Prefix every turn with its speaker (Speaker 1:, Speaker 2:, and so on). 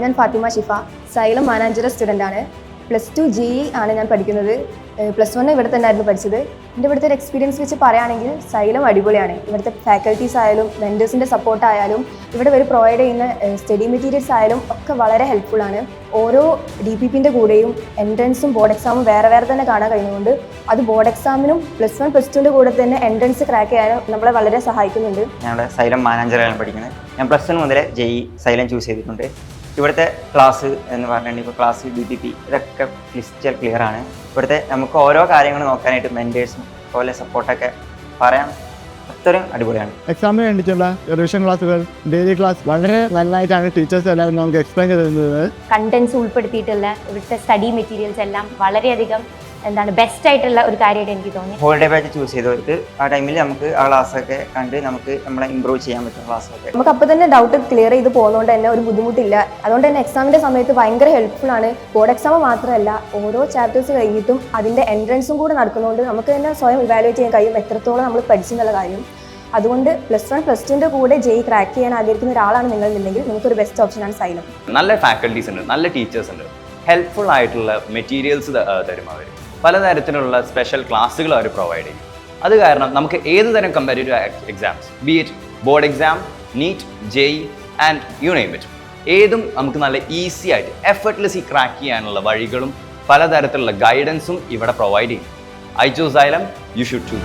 Speaker 1: ഞാൻ ഫാത്തിമ ഷിഫ, xylem Mananchira student ആണ്. +2 GE ആണ് ഞാൻ പഠിക്കുന്നത്. +1 ഇവിടെ തന്നെ ആയിരുന്നു പഠിച്ചത്. എൻ്റെ ഇവിടുത്തെ ഒരു എക്സ്പീരിയൻസ് വെച്ച് പറയുകയാണെങ്കിൽ സൈലം അടിപൊളിയാണ്. ഇവിടുത്തെ ഫാക്കൽറ്റീസ് ആയാലും വെൻഡേഴ്സിൻ്റെ സപ്പോർട്ട് ആയാലും ഇവിടെ ഇവർ പ്രൊവൈഡ് ചെയ്യുന്ന സ്റ്റഡി മെറ്റീരിയൽസ് ആയാലും ഒക്കെ വളരെ ഹെൽപ്ഫുള്ളാണ്. ഓരോ DPPൻ്റെ കൂടെയും എൻട്രൻസും ബോർഡ് എക്സാമും വേറെ വേറെ തന്നെ കാണാൻ കഴിയുന്നുണ്ട്. അത് ബോർഡ് എക്സാമിനും +1 +2ൻ്റെ കൂടെ തന്നെ എൻട്രൻസ് ക്രാക്ക് ചെയ്യാനും നമ്മളെ വളരെ സഹായിക്കുന്നുണ്ട്.
Speaker 2: ഞങ്ങളുടെ സൈലം മാനാഞ്ചിറയിലാണ് പഠിക്കുന്നത്. ഞാൻ +1 മുതൽ JE സൈലം ചൂസ് ചെയ്തിട്ടുണ്ട്. ഇവിടുത്തെ ക്ലാസ് എന്ന് പറഞ്ഞിട്ടുണ്ടെങ്കിൽ ഇപ്പോൾ ക്ലാസ് DPP ഇതൊക്കെ ക്ലിയർ ആണ്. ഇവിടുത്തെ നമുക്ക് ഓരോ കാര്യങ്ങൾ നോക്കാനായിട്ട് മെൻറ്റേഴ്സും അതുപോലെ സപ്പോർട്ടൊക്കെ പറയാം. അത്രയും അടിപൊളിയാണ്.
Speaker 3: എക്സാമിന് വേണ്ടിയിട്ടുള്ള റിവിഷൻ ക്ലാസ്സുകൾ, ഡെയിലി ക്ലാസ് വളരെ നന്നായിട്ടാണ് ടീച്ചേഴ്സ് എല്ലാവരും നമുക്ക് എക്സ്പ്ലെയിൻ ചെയ്തിരുന്നത്.
Speaker 4: കണ്ടന്റ്സ് ഉൾപ്പെടുത്തിയിട്ടുള്ള ഇവിടുത്തെ സ്റ്റഡി മെറ്റീരിയൽസ് എല്ലാം വളരെയധികം ബെസ്റ്റ് ആയിട്ടുള്ള ഒരു കാര്യമായിട്ട് എനിക്ക് തോന്നി.
Speaker 2: ഹോളിഡേ ബാച്ച് ചൂസ് ചെയ്തവർക്ക് ആ ടൈമിൽ നമുക്ക് ആ ക്ലാസ്സൊക്കെ കണ്ട് നമുക്ക് നമ്മളെ ഇമ്പ്രൂവ് ചെയ്യാൻ പറ്റും ക്ലാസ്സൊക്കെ.
Speaker 1: നമുക്ക് അപ്പോൾ തന്നെ ഡൗട്ട് ക്ലിയർ ചെയ്ത് പോകുന്നതുകൊണ്ട് തന്നെ ഒരു ബുദ്ധിമുട്ടില്ല. അതുകൊണ്ട് തന്നെ എക്സാമിൻ്റെ സമയത്ത് ഭയങ്കര ഹെൽപ്ഫുൾ ആണ്. ബോർഡ് എക്സാം മാത്രമല്ല, ഓരോ ചാപ്റ്റേഴ്സ് കഴിഞ്ഞിട്ടും അതിൻ്റെ എൻട്രൻസും കൂടെ നടക്കുന്നതുകൊണ്ട് നമുക്ക് തന്നെ സ്വയം ഇവാലുവേറ്റ് ചെയ്യാൻ കഴിയും എത്രത്തോളം നമ്മൾ പഠിച്ചെന്നുള്ള കാര്യം. അതുകൊണ്ട് +1 +2ൻ്റെ കൂടെ JE ക്രാക്ക് ചെയ്യാൻ ആഗ്രഹിക്കുന്ന ഒരാളാണ് നിങ്ങളുണ്ടെങ്കിൽ നിങ്ങൾക്കൊരു ബെസ്റ്റ് ഓപ്ഷനാണ് സൈലം.
Speaker 5: നല്ല ഫാക്കൽറ്റീസ് ഉണ്ട്, നല്ല ടീച്ചേഴ്സ് ഉണ്ട്, ഹെൽപ്ഫുൾ ആയിട്ടുള്ള മെറ്റീരിയൽസ് തരും. അവർ പലതരത്തിലുള്ള സ്പെഷ്യൽ ക്ലാസ്സുകൾ അവർ പ്രൊവൈഡ് ചെയ്യും. അത് കാരണം നമുക്ക് ഏത് തരം comparative exams, be it board exam, NEET, JE and you name it, ഏതും നമുക്ക് നല്ല ഈസി ആയിട്ട് എഫർട്ട്ലെസ് ക്രാക്ക് ചെയ്യാനുള്ള വഴികളും പലതരത്തിലുള്ള ഗൈഡൻസും ഇവിടെ പ്രൊവൈഡ് ചെയ്യും. I choose Xylem, you should too.